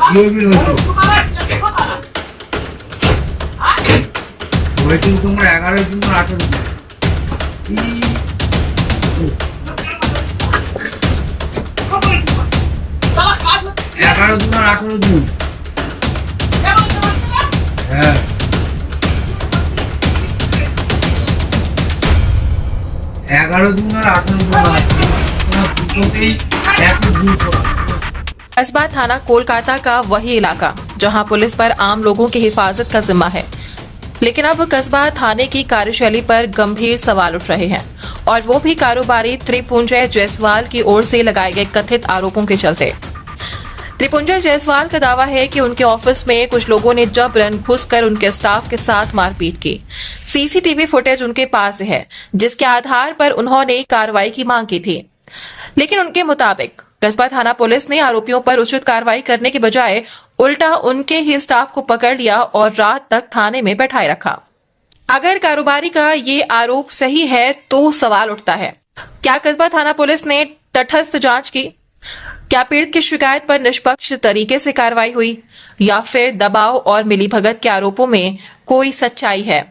ये भी ওয়েটিং তোমার 11 তোমার 18 11 তোমার 18 দিন হ্যাঁ 11 তোমার 18 তোমার দুটোতেই একই দিন कस्बा थाना कोलकाता का वही इलाका जहां पुलिस पर आम लोगों की हिफाजत का जिम्मा है, लेकिन अब कस्बा थाने की कार्यशैली पर गंभीर सवाल उठ रहे हैं और वो भी कारोबारी त्रिपुंजय जायसवाल की ओर से लगाए गए कथित आरोपों के चलते। त्रिपुंजय जायसवाल का दावा है कि उनके ऑफिस में कुछ लोगों ने जबरन घुसकर उनके स्टाफ के साथ मारपीट की। सीसीटीवी फुटेज उनके पास है, जिसके आधार पर उन्होंने कार्रवाई की मांग की थी, लेकिन उनके मुताबिक कस्बा थाना पुलिस ने आरोपियों पर उचित कार्रवाई करने के बजाय उल्टा उनके ही स्टाफ को पकड़ लिया और रात तक थाने में बैठाए रखा। अगर कारोबारी का ये आरोप सही है तो सवाल उठता है, क्या कस्बा थाना पुलिस ने तटस्थ जांच की? क्या पीड़ित की शिकायत पर निष्पक्ष तरीके से कार्रवाई हुई, या फिर दबाव और मिलीभगत के आरोपों में कोई सच्चाई है?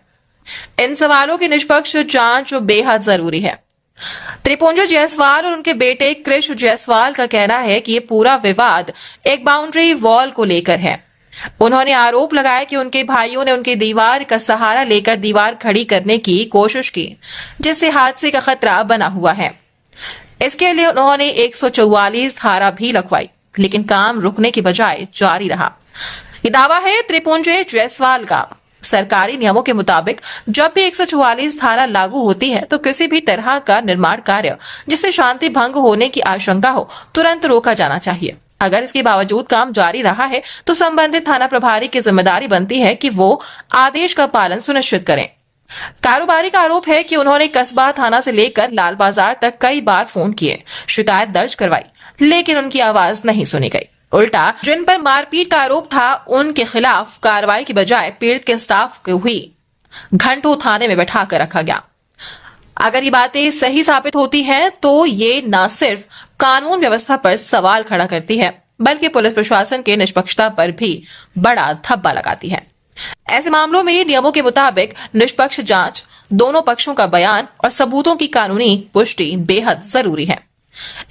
इन सवालों की निष्पक्ष जांच बेहद जरूरी है। त्रिपुंजय जायसवाल और उनके बेटे कृष जायसवाल का कहना है कि ये पूरा विवाद एक बाउंड्री वॉल को लेकर है। उन्होंने आरोप लगाया कि उनके भाइयों ने उनकी दीवार का सहारा लेकर दीवार खड़ी करने की कोशिश की, जिससे हादसे का खतरा बना हुआ है। इसके लिए उन्होंने 144 धारा भी लगवाई, लेकिन काम रुकने के बजाय जारी रहा। ये दावा है त्रिपुंजय जायसवाल का। सरकारी नियमों के मुताबिक जब भी 144 धारा लागू होती है तो किसी भी तरह का निर्माण कार्य जिससे शांति भंग होने की आशंका हो तुरंत रोका जाना चाहिए। अगर इसके बावजूद काम जारी रहा है तो संबंधित थाना प्रभारी की जिम्मेदारी बनती है कि वो आदेश का पालन सुनिश्चित करें। कारोबारी का आरोप है कि उन्होंने कस्बा थाना से लेकर लाल बाजार तक कई बार फोन किए, शिकायत दर्ज करवाई, लेकिन उनकी आवाज नहीं सुनी गई। उल्टा जिन पर मारपीट का आरोप था उनके खिलाफ कार्रवाई की बजाय पीड़ित के स्टाफ को ही घंटों थाने में बैठा कर रखा गया। अगर ये बातें सही साबित होती हैं तो ये न सिर्फ कानून व्यवस्था पर सवाल खड़ा करती है, बल्कि पुलिस प्रशासन के निष्पक्षता पर भी बड़ा धब्बा लगाती है। ऐसे मामलों में नियमों के मुताबिक निष्पक्ष जांच, दोनों पक्षों का बयान और सबूतों की कानूनी पुष्टि बेहद जरूरी है।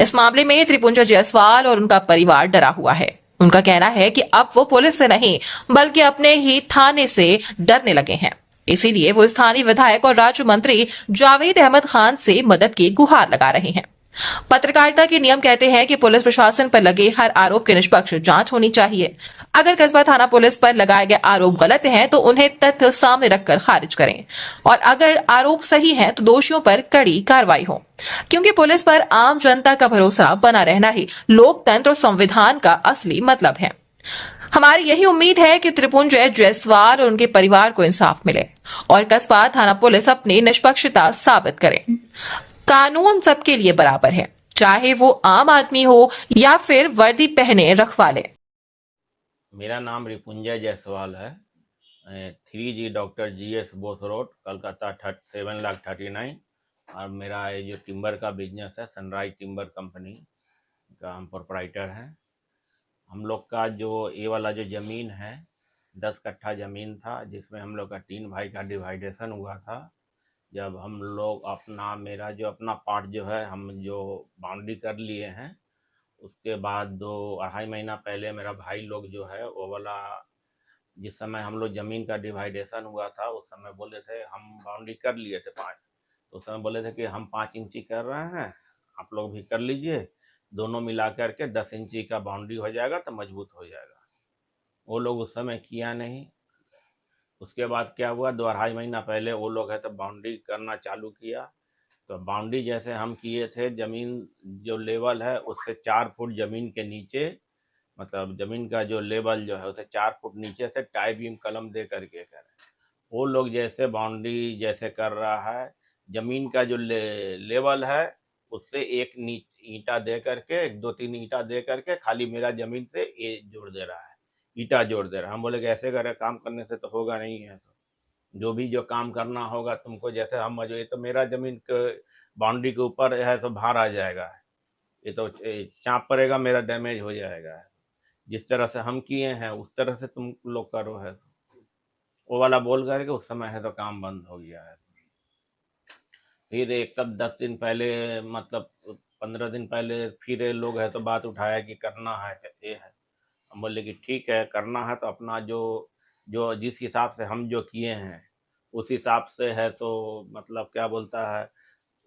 इस मामले में त्रिपुंजय जायसवाल और उनका परिवार डरा हुआ है। उनका कहना है कि अब वो पुलिस से नहीं बल्कि अपने ही थाने से डरने लगे हैं। इसीलिए वो स्थानीय विधायक और राज्य मंत्री जावेद अहमद खान से मदद की गुहार लगा रहे हैं। पत्रकारिता के नियम कहते हैं कि पुलिस प्रशासन पर लगे हर आरोप की निष्पक्ष जांच होनी चाहिए। अगर कस्बा थाना पुलिस पर लगाए गए आरोप गलत हैं तो उन्हें तथ्य सामने रखकर खारिज करें, और अगर आरोप सही हैं तो दोषियों पर कड़ी कार्रवाई हो, क्योंकि पुलिस पर आम जनता का भरोसा बना रहना ही लोकतंत्र और संविधान का असली मतलब है। हमारी यही उम्मीद है कि त्रिपुंजय जायसवाल और उनके परिवार को इंसाफ मिले और कस्बा थाना पुलिस अपनी निष्पक्षता साबित करे। कानून सबके लिए बराबर है, चाहे वो आम आदमी हो या फिर वर्दी पहने रखवाले। मेरा नाम रिपुंजय जायसवाल है। 3G doctor GS Bose road, Calcutta 7,39,। और मेरा ये जो टिम्बर का बिजनेस है, सनराइज टिम्बर कंपनी का हम प्रोपराइटर हैं। हम लोग का जो ये वाला जो ज़मीन है 10 कट्ठा ज़मीन था, जिसमें हम लोग का 3 भाई का डिवाइडेशन हुआ था। जब हम लोग मेरा जो अपना पार्ट जो है हम जो बाउंड्री कर लिए हैं, उसके बाद 2-2.5 महीना पहले मेरा भाई लोग जो है वो वाला, जिस समय हम लोग ज़मीन का डिवाइडेशन हुआ था उस समय बोले थे, हम बाउंड्री कर लिए थे 5, तो उस समय बोले थे कि हम 5 इंची कर रहे हैं, आप लोग भी कर लीजिए, दोनों मिला करके 10 इंची का बाउंड्री हो जाएगा तो मजबूत हो जाएगा। वो लोग उस समय किया नहीं। उसके बाद क्या हुआ, 2-2.5 महीना पहले वो लोग है तो बाउंड्री करना चालू किया। तो बाउंड्री जैसे हम किए थे, ज़मीन जो लेवल है उससे 4 फुट ज़मीन के नीचे, मतलब ज़मीन का जो लेवल जो है उसे 4 फुट नीचे से टाई बीम कलम दे करके करें। वो लोग जैसे बाउंड्री जैसे कर रहा है, ज़मीन का जो लेवल है उससे एक ईंटा दे करके, 2-3 ईंटा दे करके खाली मेरा ज़मीन से ये जोड़ दे रहा है, ईंटा जोड़ दे रहा है। हम बोले कि ऐसे करे काम करने से तो होगा नहीं है, तो जो भी जो काम करना होगा तुमको, जैसे हम ये तो मेरा ज़मीन के बाउंड्री के ऊपर है तो भार आ जाएगा, ये तो चाँप पड़ेगा, मेरा डैमेज हो जाएगा। जिस तरह से हम किए हैं उस तरह से तुम लोग करो है। वो वाला बोल करके उस समय है तो काम बंद हो गया है। फिर एक सब 10 दिन पहले, मतलब 15 दिन पहले फिर ये लोग है तो बात उठाया कि करना है, ये है। हम बोले कि ठीक है, करना है तो अपना जो जो जिस हिसाब से हम जो किए हैं उस हिसाब से है, तो मतलब क्या बोलता है,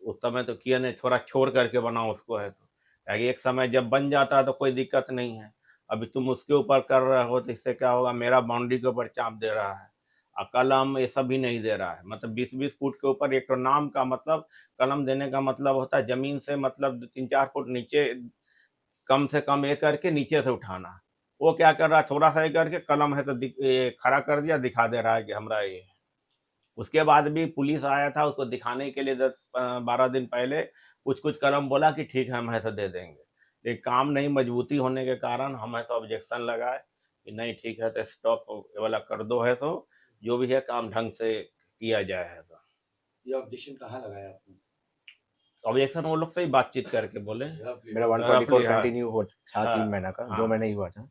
उस समय तो किया नहीं, थोड़ा छोड़ करके बनाओ उसको है तो, ताकि एक समय जब बन जाता है तो कोई दिक्कत नहीं है। अभी तुम उसके ऊपर कर रहे हो तो इससे क्या होगा, मेरा बाउंड्री के ऊपर चाप दे रहा है और कलम ये सब भी नहीं दे रहा है। मतलब 20-20 फुट के ऊपर एक तो नाम का मतलब, कलम देने का मतलब होता है जमीन से मतलब 3-4 फुट नीचे, कम से कम ये करके नीचे से उठाना। वो क्या कर रहा है, थोड़ा सा ये करके कलम है तो ये खड़ा कर दिया, दिखा दे रहा है कि हमारा ये है। उसके बाद भी पुलिस आया था उसको दिखाने के लिए 10-12 दिन पहले, कुछ कुछ कलम बोला कि ठीक है हम है तो दे देंगे, लेकिन काम नहीं मजबूती होने के कारण हम है तो ऑब्जेक्शन लगाए कि नहीं ठीक है तो स्टॉप वाला कर दो है, तो जो भी है काम ढंग से किया जाए है। तो ये ऑब्जेक्शन कहाँ लगाया आपने? ऑब्जेक्शन वो लोग से ही बातचीत करके बोले। मेरा 144 roughly, हाँ। कंटिन्यू हो था हाँ, 3 महीना का, हाँ। 2 महीना ही हुआ था।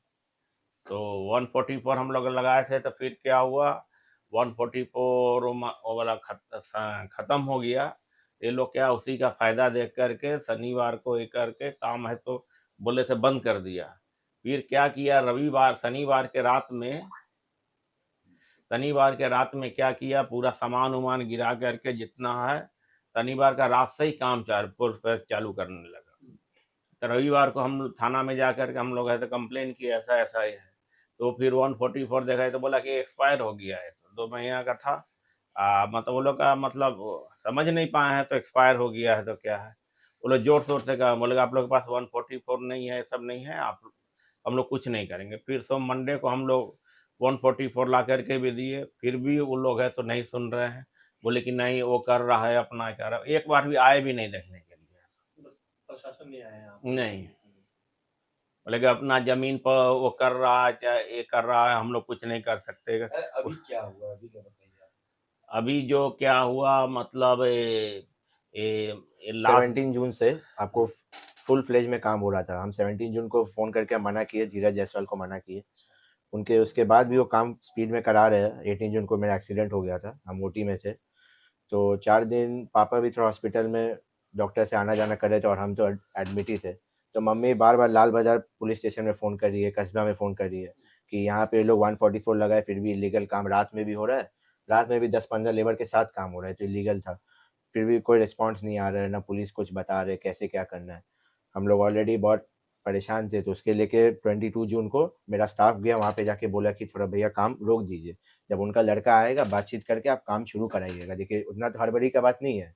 तो 144 हम लोग लगाए थे, तो फिर क्या हुआ, 144 वो वाला खत्म हो गया। ये लोग क्या उसी का फायदा देख करके शनिवार को ये करके काम है तो बोले थे बंद कर दिया। फिर क्या किया, शनिवार के रात में क्या किया, पूरा सामान उमान गिरा करके जितना है, शनिवार का रात से ही काम चालू करने लगा। तो रविवार को हम थाना में जा करके हम लोग ऐसे कंप्लेन किया ऐसा ऐसा ही है। तो फिर 144 देखा तो बोला कि एक्सपायर हो गया है, तो 2 महीना का था। मतलब वो लोग का मतलब समझ नहीं पाए हैं तो एक्सपायर हो गया है तो क्या है। वो लोग जोर शोर से कहा, बोले आप लोग के पास 144 नहीं है, सब नहीं है, आप हम लोग कुछ नहीं करेंगे। फिर मंडे को हम लोग 144 ला करके भी दिए, फिर भी वो लोग है तो नहीं सुन रहे हैं। बोले कि नहीं वो कर रहा है अपना, कर रहा है। एक बार भी आए भी नहीं देखने के लिए, प्रशासन नहीं आया यहाँ? नहीं। बोले कि अपना जमीन पर वो कर रहा है, चाहे ये कर रहा है, हम लोग कुछ नहीं कर सकते। अभी क्या हुआ, अभी क्या बताइए आप? अभी जो क्या हुआ मतलब लास्ट 17 जून से आपको फुल फ्लेज में काम हो रहा था। हम 17 जून को फ़ोन करके मना किए, धीरज जायसवाल को मना किए। उनके उसके बाद भी वो काम स्पीड में करा रहे हैं। 18 जून को मेरा एक्सीडेंट हो गया था, हम ओटी में थे। तो 4 दिन पापा भी थोड़ा हॉस्पिटल में डॉक्टर से आना-जाना कर रहे थे और हम तो एडमिट ही थे। तो मम्मी बार-बार लाल बाज़ार पुलिस स्टेशन में फ़ोन कर रही है, कस्बा में फ़ोन कर रही है कि यहाँ पे लोग 144 लगाए फिर भी इल्लीगल काम रात में भी हो रहा है। रात में भी 10-15 लेबर के साथ काम हो रहा है, तो इल्लीगल था। फिर भी कोई रिस्पॉन्स नहीं आ रहा है, ना पुलिस कुछ बता रहे कैसे क्या करना है। हम लोग ऑलरेडी बहुत परेशान थे, तो उसके लेके 22 जून को मेरा स्टाफ गया वहाँ पे, जाके बोला कि थोड़ा भैया काम रोक दीजिए। जब उनका लड़का आएगा बातचीत करके आप काम शुरू कराइएगा। देखिए उतना तो हड़बड़ी का बात नहीं है।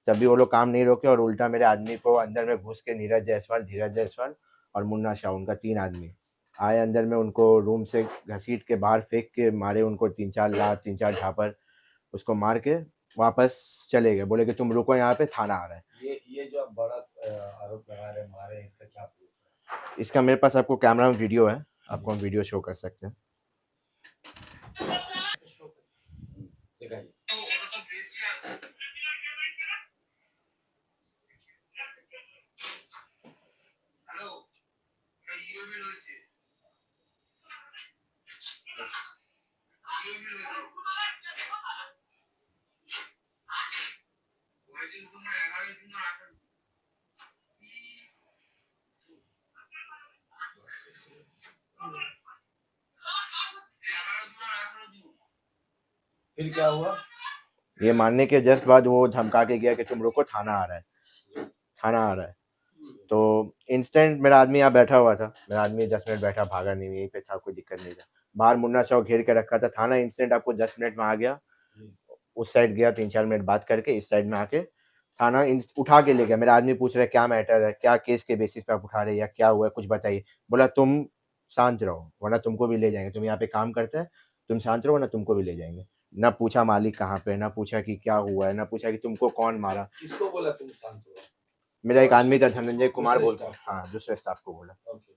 तब भी वो लोग काम नहीं रोके और उल्टा मेरे आदमी को अंदर में घुस के नीरज जायसवाल, धीरज जायसवाल और मुन्ना शाह, उनका 3 आदमी आए अंदर में, उनको रूम से घसीट के बाहर फेंक के मारे, उनको 3-4 लात 3-4 झापड़ उसको मार के वापस चले गए। बोले कि तुम रुको यहाँ पे, थाना आ रहा है। ये जो आप बड़ा आरोप लगा रहे हैं, मारे हैं, इसका क्या प्रूफ है? इसका मेरे पास आपको कैमरा में वीडियो है, आपको हम वीडियो शो कर सकते हैं। दिखाइए। फिर क्या हुआ? ये मारने के जस्ट बाद वो धमका के गया कि तुम रुको, थाना आ रहा है, थाना आ रहा है। तो इंस्टेंट मेरा आदमी यहाँ बैठा हुआ था, मेरा आदमी 10 मिनट बैठा, भागा नहीं, यहीं पे था, कोई दिक्कत नहीं था। बाहर मुन्ना शाह घेर के रखा था। थाना इंस्टेंट आपको 10 मिनट में आ गया। उस साइड गया, 3-4 मिनट बात करके इस साइड में आके थाना उठा के ले गया। मेरा आदमी पूछ रहा है क्या मैटर है, क्या केस के बेसिस पे आप उठा रहे हैं, या क्या हुआ है, कुछ बताइए। बोला तुम शांत रहो वरना तुमको भी ले जाएंगे, तुम यहाँ पे काम करते हैं, तुम शांत रहो वरना तुमको भी ले जाएंगे। ना पूछा मालिक कहाँ पे, ना पूछा कि क्या हुआ है, ना पूछा कि तुमको कौन मारा। किसको बोला तुम शांत हो? मेरा एक आदमी था, धनंजय कुमार दूसरे बोलता है, स्टाफ? हाँ दूसरे स्टाफ को बोला। ओके।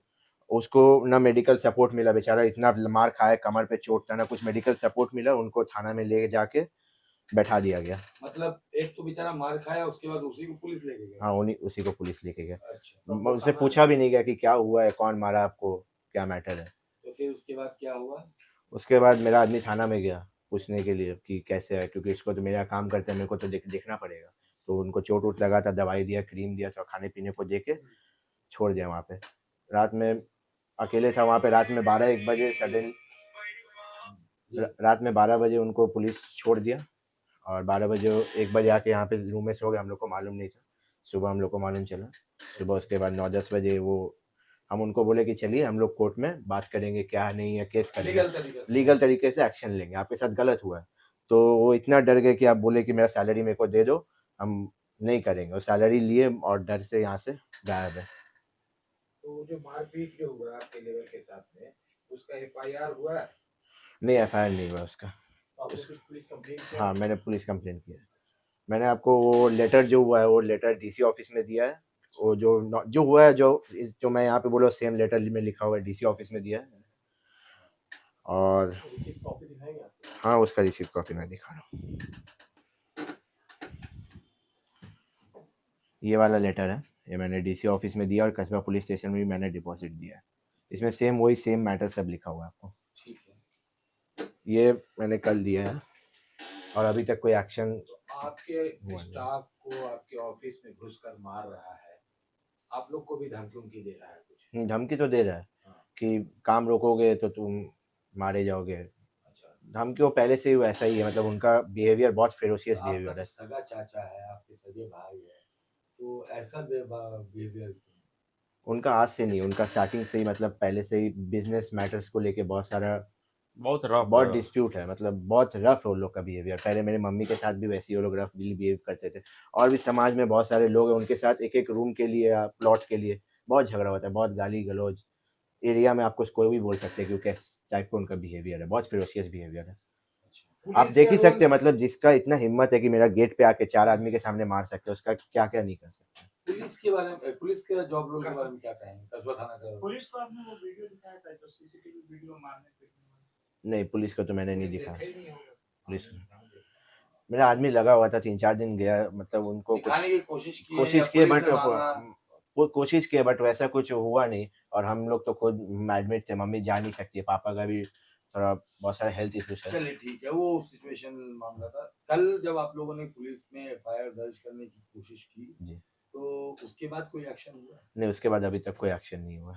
उसको ना मेडिकल सपोर्ट मिला, बेचारा इतना मार खाया, कमर पे चोट था, ना कुछ मेडिकल सपोर्ट मिला। उनको थाना में ले जाके बैठा दिया गया। मतलब एक तो बेचारा मार खाया, उसके बाद उसी को पुलिस लेके गया? हाँ उसी को पुलिस लेके गया। अच्छा। उससे पूछा भी नहीं गया कि क्या हुआ है, कौन मारा आपको, क्या मैटर है। तो फिर उसके बाद क्या हुआ? उसके बाद मेरा आदमी थाना में गया पूछने के लिए कि कैसे है, क्योंकि इसको तो मेरा काम करते हैं, मेरे को तो देखना पड़ेगा। तो उनको चोट वोट लगा था, दवाई दिया, क्रीम दिया, तो खाने पीने को दे के छोड़ दिया वहाँ पे। रात में अकेले था वहाँ पे, रात में 12-1 बजे सडन रात में 12 बजे उनको पुलिस छोड़ दिया, और 12 बजे 1 बजे आके यहाँ पे रूम में सो गए। हम लोग को मालूम नहीं था, सुबह हम लोग को मालूम चला। सुबह उसके बाद 9-10 बजे वो हम उनको बोले कि चलिए हम लोग कोर्ट में बात करेंगे, क्या नहीं है, केस करेंगे, लीगल तरीके से एक्शन लेंगे, आपके साथ गलत हुआ है। तो वो इतना डर गए कि आप बोले कि मेरा सैलरी मेरे को दे दो, हम नहीं करेंगे। और सैलरी लिए और डर से यहाँ से गायब है। तो जो मारपीट जो हुआ आपके लेवल के साथ में, उसका एफआईआर हुआ है? नहीं, एफआईआर नहीं हुआ उसका। तो आपने कुछ पुलिस कंप्लेंट किया? हाँ, मैंने पुलिस कंप्लेंट किया है। मैंने आपको वो लेटर जो हुआ है वो लेटर डीसी ऑफिस में दिया है। वो जो हुआ है, जो मैं यहाँ पे बोला सेम लेटर में लिखा हुआ है, डीसी ऑफिस में दिया है। और रिसीप्ट कॉपी दिखाएंगे आपको? हाँ, उसका रिसीप्ट कॉपी मैं दिखा रहा हूँ। ये वाला लेटर है, ये मैंने डीसी ऑफिस में दिया और कस्बा पुलिस स्टेशन में भी मैंने डिपॉजिट दिया है। इसमें सेम मैटर सब लिखा हुआ है आपको। ठीक है। ये मैंने कल दिया है और अभी तक कोई एक्शन। आपके स्टाफ को आपके ऑफिस में घुसकर मार रहा है, आप लोग को भी धमकी दे रहा है कुछ? धमकी तो दे रहा है कि काम रोकोगे तो तुम मारे जाओगे। अच्छा, धमकी वो पहले से ही वैसा ही है, मतलब उनका बिहेवियर बहुत फेरोशियस आपका बिहेवियर तो है। सगा चाचा है, आपके सगे भाई है, तो ऐसा बिहेवियर उनका आज से नहीं, उनका स्टार्टिंग से ही, मतलब पहले से ही बिजनेस मैटर्स को लेके बहुत डिस्प्यूट है, मतलब बहुत रफ है उन लोग का बिहेवियर। पहले मेरे मम्मी के साथ भी वैसे ही वो लोग रफली बिहेव करते थे। और भी समाज में बहुत सारे लोग हैं, उनके साथ एक रूम के लिए या प्लॉट के लिए बहुत झगड़ा होता है, बहुत गाली गलौज। एरिया में आपको कोई भी बोल सकते हैं कि किस टाइप का उनका बिहेवियर है, बहुत फेरोशियस बिहेवियर है। आप देख ही सकते हैं, मतलब जिसका इतना हिम्मत है कि मेरा गेट पे आके 4 आदमी के सामने मार सकते हैं, उसका क्या क्या नहीं कर सकते। पुलिस के बारे में, पुलिस के जॉब रोल के बारे में क्या कहेंगे? कस्बा थाना का पुलिस को आपने वो वीडियो दिखाया था जो सीसीटीवी वीडियो मारने पे? नहीं, पुलिस को तो मैंने नहीं दिखा। देखा ही नहीं होगा। पुलिस मेरा आदमी लगा हुआ था, 3-4 दिन गया, मतलब उनको दिखाने की कोशिश की कोशिश किए बट वैसा कुछ हुआ नहीं। और हम लोग तो खुद एडमिट थे, मम्मी जा नहीं सकती है, पापा का भी थोड़ा बहुत सारा हेल्थ इश्यूज है। चलिए ठीक है, वो सिचुएशन मामला था। कल जब आप लोगों ने पुलिस में एफआईआर दर्ज करने की कोशिश की जी। तो उसके बाद कोई एक्शन हुआ? नहीं, उसके बाद अभी तक कोई एक्शन नहीं हुआ।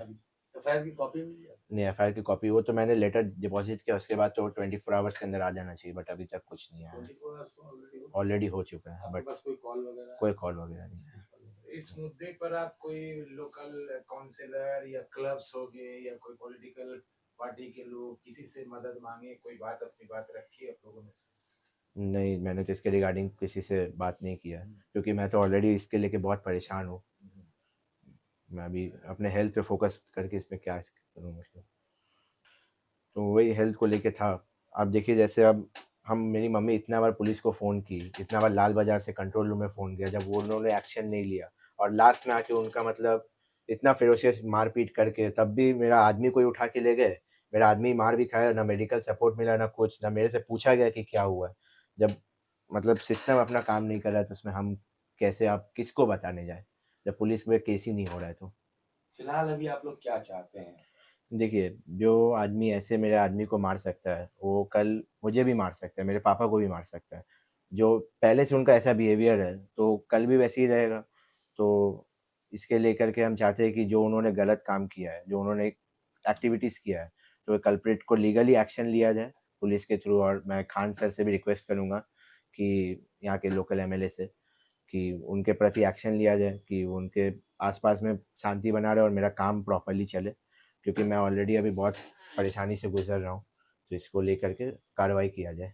एफआईआर की कॉपी मिली है? नहीं, एफआईआर की कॉपी वो तो मैंने लेटर डिपॉजिट किया, उसके बाद तो 24 आवर्स के अंदर आ जाना चाहिए, बट अभी तक कुछ नहीं आया। 24 आवर्स ऑलरेडी हो चुका है, आपके बट पास कोई कॉल वगैरह? कोई कॉल वगैरह नहीं है। इस मुद्दे पर आप कोई लोकल काउंसिलर या क्लब्स हो गए या कोई पॉलिटिकल पार्टी के लोग, किसी से मदद मांगे, कोई बात अपनी बात रखी आप लोगों ने? नहीं, मैंने तो इसके रिगार्डिंग किसी से बात नहीं किया है, क्योंकि मैं तो ऑलरेडी इसके लेके बहुत परेशान हूँ। मैं अभी अपने हेल्थ पे फोकस करके इसमें क्या करूँ, मतलब तो वही हेल्थ को लेके था। अब देखिए, जैसे अब मेरी मम्मी इतना बार पुलिस को फ़ोन की, इतना बार लाल बाज़ार से कंट्रोल रूम में फ़ोन किया, जब वो उन्होंने एक्शन नहीं लिया, और लास्ट में आके उनका मतलब इतना फेरोशियस मारपीट करके तब भी मेरा आदमी कोई उठा के ले गए। मेरा आदमी मार भी खाया, ना मेडिकल सपोर्ट मिला, ना कुछ, ना मेरे से पूछा गया कि क्या हुआ है। जब मतलब सिस्टम अपना काम नहीं कर रहा है तो उसमें हम कैसे, आप किसको बताने जाए, जब पुलिस में केस ही नहीं हो रहा है। तो फिलहाल अभी आप लोग क्या चाहते हैं? देखिए, जो आदमी ऐसे मेरे आदमी को मार सकता है, वो कल मुझे भी मार सकता है, मेरे पापा को भी मार सकता है। जो पहले से उनका ऐसा बिहेवियर है, तो कल भी वैसे ही रहेगा। तो इसके लेकर के हम चाहते हैं कि जो उन्होंने गलत काम किया है, जो उन्होंने एक्टिविटीज़ किया है, तो कल्प्रिट को लीगली एक्शन लिया जाए पुलिस के थ्रू। और मैं खान सर से भी रिक्वेस्ट करूँगा कि यहाँ के लोकल एमएलए से कि उनके प्रति एक्शन लिया जाए, कि उनके आसपास में शांति बना रहे और मेरा काम प्रॉपर्ली चले, क्योंकि मैं ऑलरेडी अभी बहुत परेशानी से गुजर रहा हूँ। तो इसको लेकर के कार्रवाई किया जाए।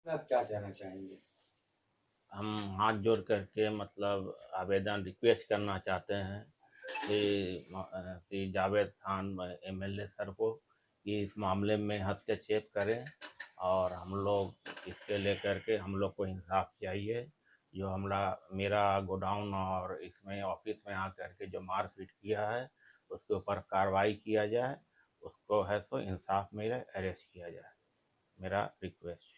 आप क्या कहना चाहेंगे? हम हाथ जोड़ करके मतलब आवेदन रिक्वेस्ट करना चाहते हैं कि जावेद खान एमएलए सर को कि इस मामले में हस्तक्षेप करें, और हम लोग इसके लेकर के हम लोग को इंसाफ चाहिए। जो मेरा गोडाउन और इसमें ऑफिस में आकर के जो मारपीट किया है उसके ऊपर कार्रवाई किया जाए, उसको है तो इंसाफ मेरे अरेस्ट किया जाए, मेरा रिक्वेस्ट।